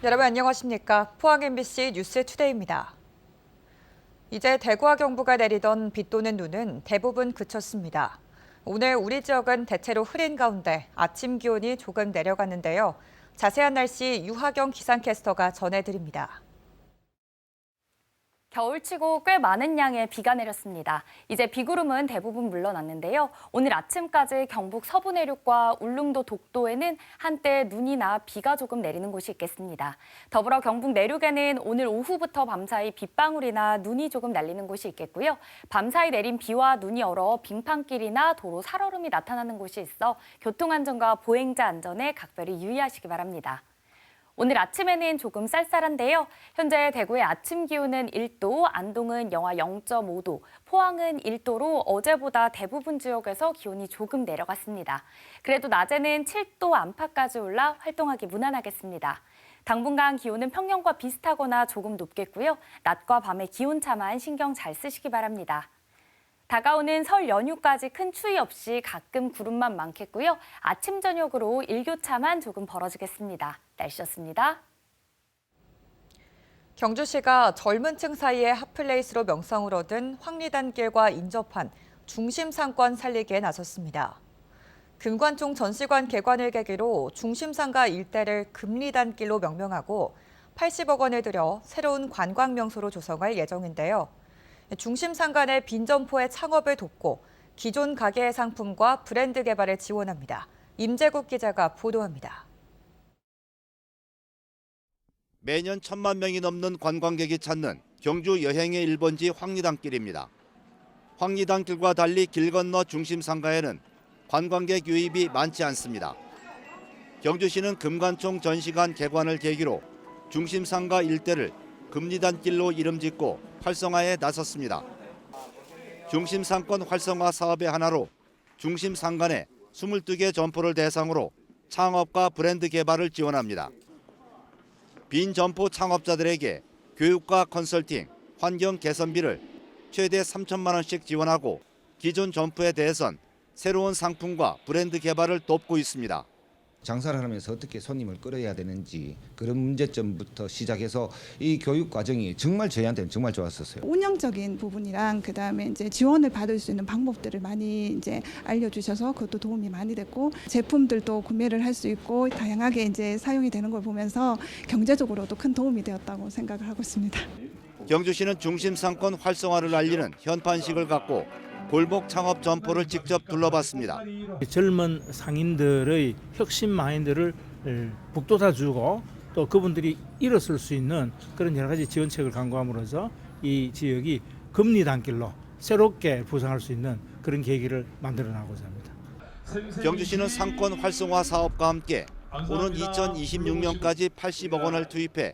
여러분 안녕하십니까? 포항 MBC 뉴스투데이입니다. 이제 대구와 경부가 내리던 비 또는 눈은 대부분 그쳤습니다. 오늘 우리 지역은 대체로 흐린 가운데 아침 기온이 조금 내려갔는데요. 자세한 날씨 유하경 기상캐스터가 전해드립니다. 겨울치고 꽤 많은 양의 비가 내렸습니다. 이제 비구름은 대부분 물러났는데요. 오늘 아침까지 경북 서부 내륙과 울릉도 독도에는 한때 눈이나 비가 조금 내리는 곳이 있겠습니다. 더불어 경북 내륙에는 오늘 오후부터 밤사이 빗방울이나 눈이 조금 날리는 곳이 있겠고요. 밤사이 내린 비와 눈이 얼어 빙판길이나 도로 살얼음이 나타나는 곳이 있어 교통안전과 보행자 안전에 각별히 유의하시기 바랍니다. 오늘 아침에는 조금 쌀쌀한데요. 현재 대구의 아침 기온은 1도, 안동은 영하 0.5도, 포항은 1도로 어제보다 대부분 지역에서 기온이 조금 내려갔습니다. 그래도 낮에는 7도 안팎까지 올라 활동하기 무난하겠습니다. 당분간 기온은 평년과 비슷하거나 조금 높겠고요. 낮과 밤의 기온차만 신경 잘 쓰시기 바랍니다. 다가오는 설 연휴까지 큰 추위 없이 가끔 구름만 많겠고요. 아침 저녁으로 일교차만 조금 벌어지겠습니다. 날씨였습니다. 경주시가 젊은 층 사이에 핫플레이스로 명성을 얻은 황리단길과 인접한 중심 상권 살리기에 나섰습니다. 금관총 전시관 개관을 계기로 중심상가 일대를 금리단길로 명명하고 80억 원을 들여 새로운 관광 명소로 조성할 예정인데요. 중심상가 내 빈 점포의 창업을 돕고 기존 가게의 상품과 브랜드 개발을 지원합니다. 임재국 기자가 보도합니다. 매년 1,000만 명이 넘는 관광객이 찾는 경주 여행의 1번지 황리단길입니다. 황리단길과 달리 길 건너 중심상가에는 관광객 유입이 많지 않습니다. 경주시는 금관총 전시관 개관을 계기로 중심상가 일대를 금리단길로 이름 짓고 활성화에 나섰습니다. 중심상권 활성화 사업의 하나로 중심상간에 22개 점포를 대상으로 창업과 브랜드 개발을 지원합니다. 빈 점포 창업자들에게 교육과 컨설팅, 환경 개선비를 최대 3천만 원씩 지원하고 기존 점포에 대해선 새로운 상품과 브랜드 개발을 돕고 있습니다. 장사를 하면서 어떻게 손님을 끌어야 되는지 그런 문제점부터 시작해서 이 교육 과정이 정말 저희한테는 정말 좋았었어요. 운영적인 부분이랑 그다음에 이제 지원을 받을 수 있는 방법들을 많이 이제 알려주셔서 그것도 도움이 많이 됐고 제품들도 구매를 할 수 있고 다양하게 이제 사용이 되는 걸 보면서 경제적으로도 큰 도움이 되었다고 생각을 하고 있습니다. 경주시는 중심 상권 활성화를 알리는 현판식을 갖고 골목 창업 점포를 직접 둘러봤습니다. 젊은 상인들의 혁신 마인드를 북돋아주고 또 그분들이 일어설 수 있는 그런 여러 가지 지원책을 강구함으로써 이 지역이 금리단길로 새롭게 부상할 수 있는 그런 계기를 만들어나고자 합니다. 경주시는 상권 활성화 사업과 함께 오는 2026년까지 80억 원을 투입해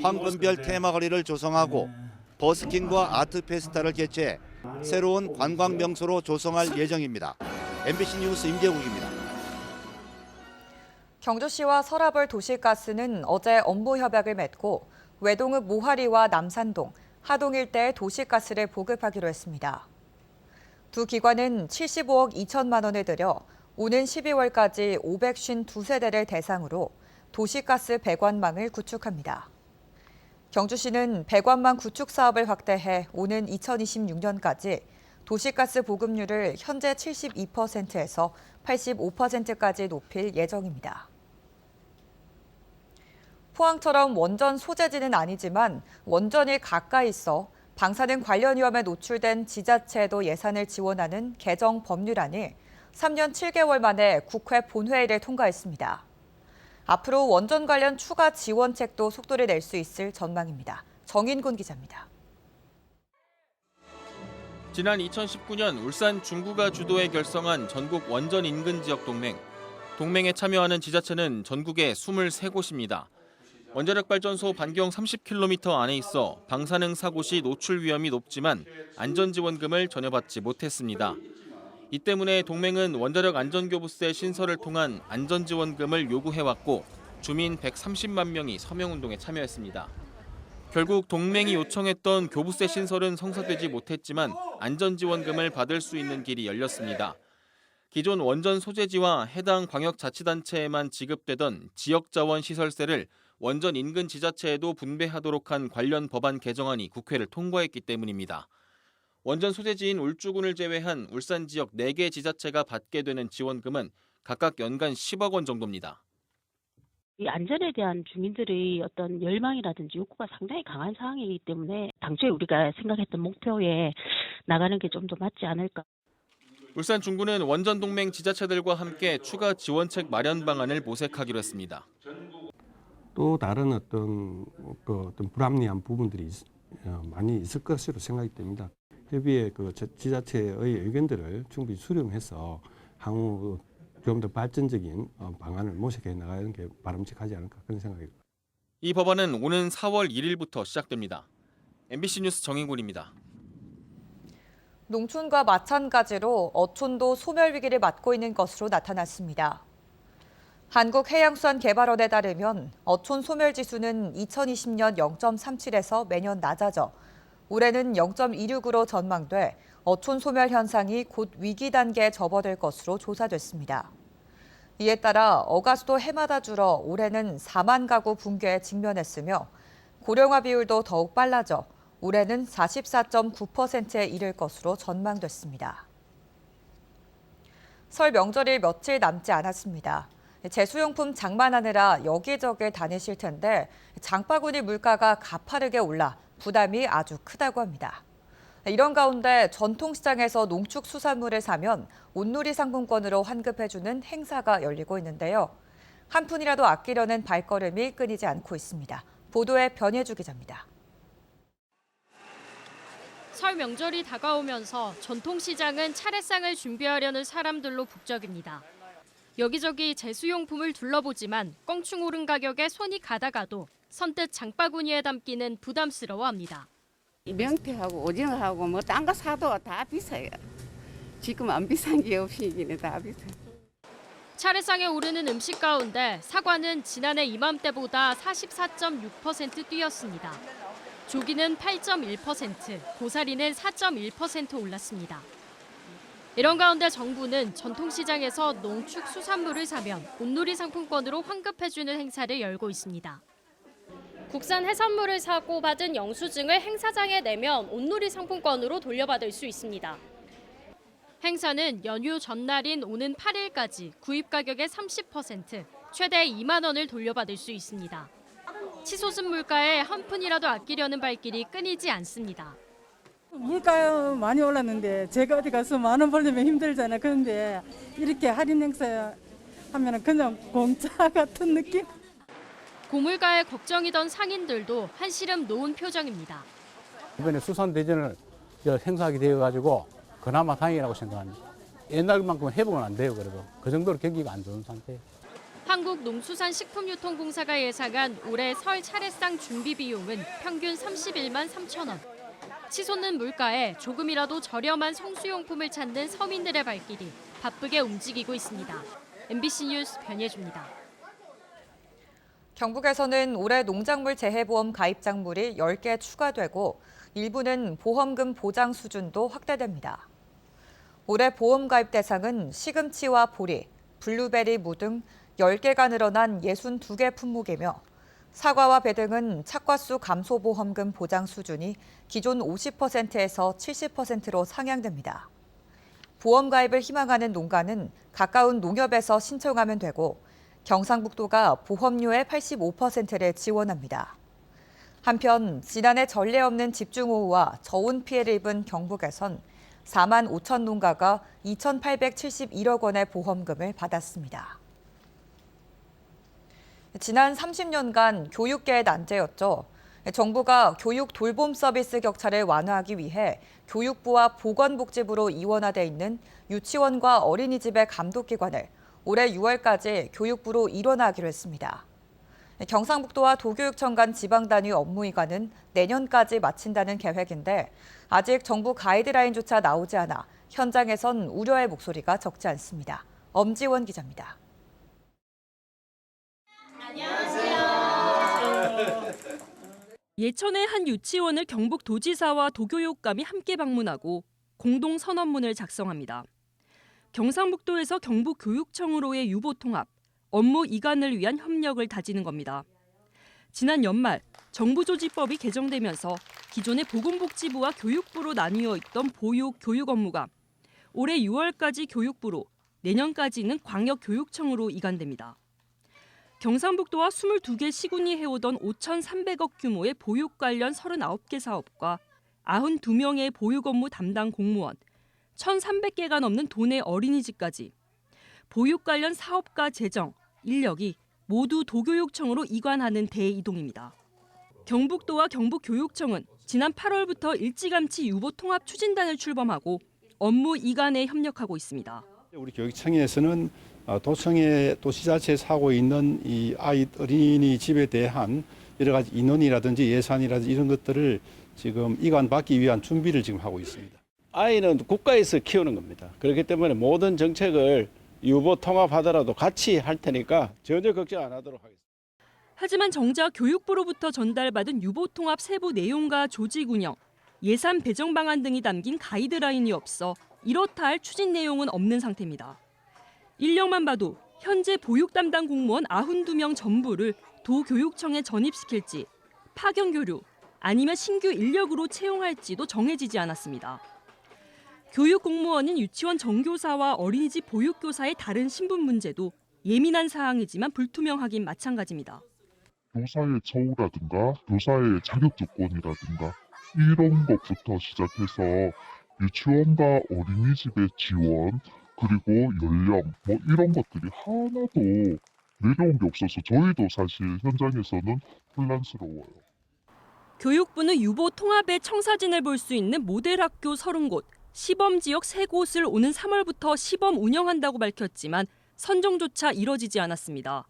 황금별 테마거리를 조성하고 버스킹과 아트 페스타를 개최해 새로운 관광 명소로 조성할 예정입니다. MBC 뉴스 임재국입니다. 경주시와 서라벌 도시가스는 어제 업무 협약을 맺고 외동읍 모하리와 남산동, 하동 일대에 도시가스를 보급하기로 했습니다. 두 기관은 75억 2천만 원을 들여 오는 12월까지 552세대를 대상으로 도시가스 배관망을 구축합니다. 경주시는 배관망 구축 사업을 확대해 오는 2026년까지 도시가스 보급률을 현재 72%에서 85%까지 높일 예정입니다. 포항처럼 원전 소재지는 아니지만 원전이 가까이 있어 방사능 관련 위험에 노출된 지자체에도 예산을 지원하는 개정 법률안이 3년 7개월 만에 국회 본회의를 통과했습니다. 앞으로 원전 관련 추가 지원책도 속도를 낼 수 있을 전망입니다. 정인곤 기자입니다. 지난 2019년 울산 중구가 주도해 결성한 전국 원전 인근 지역 동맹. 동맹에 참여하는 지자체는 전국에 23곳입니다. 원자력 발전소 반경 30km 안에 있어 방사능 사고 시 노출 위험이 높지만 안전지원금을 전혀 받지 못했습니다. 이 때문에 동맹은 원자력 안전교부세 신설을 통한 안전지원금을 요구해왔고 주민 130만 명이 서명운동에 참여했습니다. 결국 동맹이 요청했던 교부세 신설은 성사되지 못했지만 안전지원금을 받을 수 있는 길이 열렸습니다. 기존 원전 소재지와 해당 광역자치단체에만 지급되던 지역자원 시설세를 원전 인근 지자체에도 분배하도록 한 관련 법안 개정안이 국회를 통과했기 때문입니다. 원전 소재지인 울주군을 제외한 울산 지역 4개 지자체가 받게 되는 지원금은 각각 연간 10억 원 정도입니다. 이 안전에 대한 주민들의 어떤 열망이라든지 욕구가 상당히 강한 상황이기 때문에 당초에 우리가 생각했던 목표에 나가는 게 좀 더 맞지 않을까. 울산 중구는 원전 동맹 지자체들과 함께 추가 지원책 마련 방안을 모색하기로 했습니다. 또 다른 어떤 불합리한 부분들이 많이 있을 것으로 생각이 됩니다. 협의회 지자체의 의견들을 충분히 수렴해서 향후 좀 더 발전적인 방안을 모색해 나가는 게 바람직하지 않을까 그런 생각입니다. 이 법안은 오는 4월 1일부터 시작됩니다. MBC 뉴스 정인곤입니다. 농촌과 마찬가지로 어촌도 소멸 위기를 맞고 있는 것으로 나타났습니다. 한국해양수산개발원에 따르면 어촌 소멸 지수는 2020년 0.37에서 매년 낮아져 올해는 0.26으로 전망돼 어촌 소멸 현상이 곧 위기 단계에 접어들 것으로 조사됐습니다. 이에 따라 어가수도 해마다 줄어 올해는 4만 가구 붕괴에 직면했으며 고령화 비율도 더욱 빨라져 올해는 44.9%에 이를 것으로 전망됐습니다. 설 명절이 며칠 남지 않았습니다. 제수용품 장만하느라 여기저기 다니실 텐데 장바구니 물가가 가파르게 올라 부담이 아주 크다고 합니다. 이런 가운데 전통시장에서 농축수산물을 사면 온누리 상품권으로 환급해주는 행사가 열리고 있는데요. 한 푼이라도 아끼려는 발걸음이 끊이지 않고 있습니다. 보도에 변혜주 기자입니다. 설 명절이 다가오면서 전통시장은 차례상을 준비하려는 사람들로 북적입니다. 여기저기 제수용품을 둘러보지만 껑충 오른 가격에 손이 가다가도 선뜻 장바구니에 담기는 부담스러워합니다. 명태하고 오징어하고 뭐 딴 거 사도 다 비싸요. 지금 안 비싼 게 없이기는 다 비싸요. 차례상에 오르는 음식 가운데 사과는 지난해 이맘때보다 44.6% 뛰었습니다. 조기는 8.1%, 고사리는 4.1% 올랐습니다. 이런 가운데 정부는 전통시장에서 농축수산물을 사면 온누리 상품권으로 환급해주는 행사를 열고 있습니다. 국산 해산물을 사고 받은 영수증을 행사장에 내면 온누리 상품권으로 돌려받을 수 있습니다. 행사는 연휴 전날인 오는 8일까지 구입 가격의 30%, 최대 2만 원을 돌려받을 수 있습니다. 치솟은 물가에 한 푼이라도 아끼려는 발길이 끊이지 않습니다. 물가 많이 올랐는데 제가 어디 가서 만 원 벌려면 힘들잖아요. 그런데 이렇게 할인 행사 하면 그냥 공짜 같은 느낌? 고물가에 걱정이던 상인들도 한시름 놓은 표정입니다. 이번에 수산대전을 행사하게 되어가지고 그나마 다행이라고 생각합니다. 옛날만큼 회복은 안 돼요. 그래도 그 정도로 경기가 안 좋은 상태예요. 한국농수산식품유통공사가 예상한 올해 설 차례상 준비 비용은 평균 31만 3천 원. 치솟는 물가에 조금이라도 저렴한 성수용품을 찾는 서민들의 발길이 바쁘게 움직이고 있습니다. MBC 뉴스 변예주입니다. 경북에서는 올해 농작물 재해보험 가입작물이 10개 추가되고 일부는 보험금 보장 수준도 확대됩니다. 올해 보험 가입 대상은 시금치와 보리, 블루베리, 무 등 10개가 늘어난 62개 품목이며 사과와 배 등은 착과수 감소 보험금 보장 수준이 기존 50%에서 70%로 상향됩니다. 보험 가입을 희망하는 농가는 가까운 농협에서 신청하면 되고 경상북도가 보험료의 85%를 지원합니다. 한편 지난해 전례 없는 집중호우와 저온 피해를 입은 경북에선 4만 5천 농가가 2,871억 원의 보험금을 받았습니다. 지난 30년간 교육계의 난제였죠. 정부가 교육 돌봄 서비스 격차를 완화하기 위해 교육부와 보건복지부로 이원화돼 있는 유치원과 어린이집의 감독기관을 올해 6월까지 교육부로 일원하기로 했습니다. 경상북도와 도교육청 간 지방단위 업무이관은 내년까지 마친다는 계획인데 아직 정부 가이드라인조차 나오지 않아 현장에선 우려의 목소리가 적지 않습니다. 엄지원 기자입니다. 예천의 한 유치원을 경북도지사와 도교육감이 함께 방문하고 공동 선언문을 작성합니다. 경상북도에서 경북교육청으로의 유보통합, 업무 이관을 위한 협력을 다지는 겁니다. 지난 연말 정부조직법이 개정되면서 기존의 보건복지부와 교육부로 나뉘어 있던 보육, 교육 업무가 올해 6월까지 교육부로, 내년까지는 광역교육청으로 이관됩니다. 경상북도와 22개 시군이 해오던 5,300억 규모의 보육 관련 39개 사업과 92명의 보육 업무 담당 공무원, 1,300개가 넘는 도내 어린이집까지 보육 관련 사업과 재정, 인력이 모두 도교육청으로 이관하는 대이동입니다. 경북도와 경북교육청은 지난 8월부터 일찌감치 유보 통합 추진단을 출범하고 업무 이관에 협력하고 있습니다. 우리 교육청에서는 도청의 도시자체에 사고 있는 이 어린이집에 대한 여러 가지 인원이라든지 예산이라든지 이런 것들을 지금 이관받기 위한 준비를 지금 하고 있습니다. 아이는 국가에서 키우는 겁니다. 그렇기 때문에 모든 정책을 유보 통합하더라도 같이 할 테니까 전혀 걱정 안 하도록 하겠습니다. 하지만 정작 교육부로부터 전달받은 유보 통합 세부 내용과 조직 운영, 예산 배정 방안 등이 담긴 가이드라인이 없어 이렇다 할 추진 내용은 없는 상태입니다. 인력만 봐도 현재 보육 담당 공무원 92명 전부를 도교육청에 전입시킬지, 파견 교류, 아니면 신규 인력으로 채용할지도 정해지지 않았습니다. 교육 공무원인 유치원 정교사와 어린이집 보육교사의 다른 신분 문제도 예민한 사항이지만 불투명하긴 마찬가지입니다. 교사의 처우라든가 교사의 자격 조건이라든가 이런 것부터 시작해서 유치원과 어린이집의 지원 그리고 연령 뭐 이런 것들이 하나도 내려온 게 없어서 저희도 사실 현장에서는 혼란스러워요. 교육부는 유보 통합의 청사진을 볼 수 있는 모델 학교 30곳, 시범 지역 3곳을 오는 3월부터 시범 운영한다고 밝혔지만 선정조차 이뤄지지 않았습니다.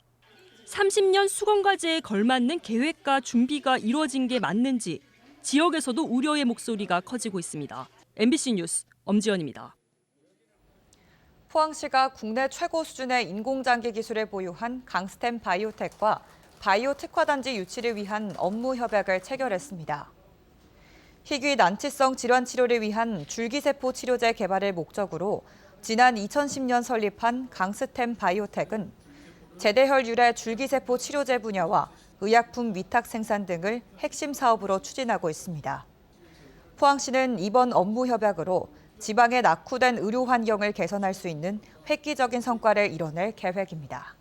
30년 수건과제에 걸맞는 계획과 준비가 이루어진 게 맞는지 지역에서도 우려의 목소리가 커지고 있습니다. MBC 뉴스 엄지연입니다. 포항시가 국내 최고 수준의 인공장기 기술을 보유한 강스템 바이오텍과 바이오 특화단지 유치를 위한 업무 협약을 체결했습니다. 희귀 난치성 질환 치료를 위한 줄기세포 치료제 개발을 목적으로 지난 2010년 설립한 강스템 바이오텍은 제대혈 유래 줄기세포 치료제 분야와 의약품 위탁 생산 등을 핵심 사업으로 추진하고 있습니다. 포항시는 이번 업무 협약으로 지방의 낙후된 의료 환경을 개선할 수 있는 획기적인 성과를 이뤄낼 계획입니다.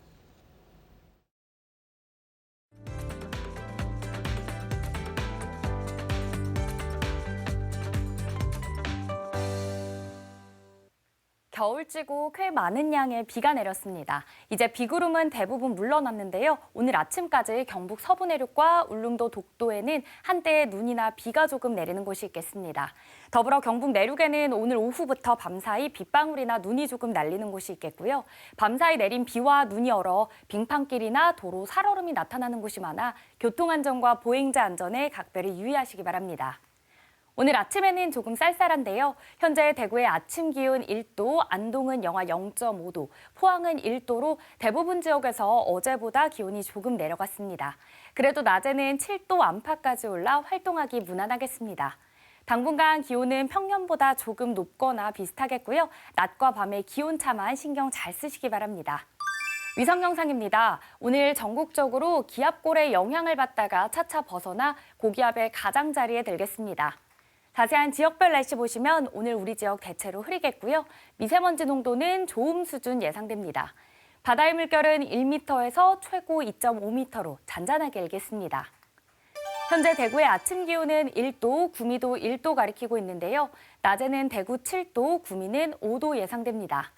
겨울지고 꽤 많은 양의 비가 내렸습니다. 이제 비구름은 대부분 물러났는데요. 오늘 아침까지 경북 서부 내륙과 울릉도 독도에는 한때 눈이나 비가 조금 내리는 곳이 있겠습니다. 더불어 경북 내륙에는 오늘 오후부터 밤사이 빗방울이나 눈이 조금 날리는 곳이 있겠고요. 밤사이 내린 비와 눈이 얼어 빙판길이나 도로 살얼음이 나타나는 곳이 많아 교통안전과 보행자 안전에 각별히 유의하시기 바랍니다. 오늘 아침에는 조금 쌀쌀한데요. 현재 대구의 아침 기온 1도, 안동은 영하 0.5도, 포항은 1도로 대부분 지역에서 어제보다 기온이 조금 내려갔습니다. 그래도 낮에는 7도 안팎까지 올라 활동하기 무난하겠습니다. 당분간 기온은 평년보다 조금 높거나 비슷하겠고요. 낮과 밤의 기온차만 신경 잘 쓰시기 바랍니다. 위성 영상입니다. 오늘 전국적으로 기압골의 영향을 받다가 차차 벗어나 고기압의 가장자리에 들겠습니다. 자세한 지역별 날씨 보시면 오늘 우리 지역 대체로 흐리겠고요. 미세먼지 농도는 좋음 수준 예상됩니다. 바다의 물결은 1m에서 최고 2.5m로 잔잔하게 일겠습니다. 현재 대구의 아침 기온은 1도, 구미도 1도 가리키고 있는데요. 낮에는 대구 7도, 구미는 5도 예상됩니다.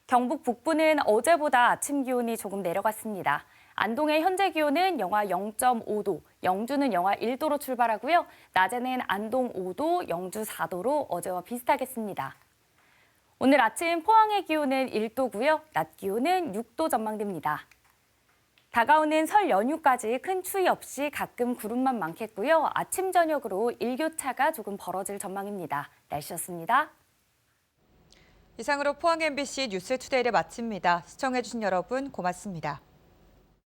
경북 북부는 어제보다 아침 기온이 조금 내려갔습니다. 안동의 현재 기온은 영하 0.5도, 영주는 영하 1도로 출발하고요. 낮에는 안동 5도, 영주 4도로 어제와 비슷하겠습니다. 오늘 아침 포항의 기온은 1도고요. 낮 기온은 6도 전망됩니다. 다가오는 설 연휴까지 큰 추위 없이 가끔 구름만 많겠고요. 아침 저녁으로 일교차가 조금 벌어질 전망입니다. 날씨였습니다. 이상으로 포항 MBC 뉴스투데이를 마칩니다. 시청해주신 여러분 고맙습니다.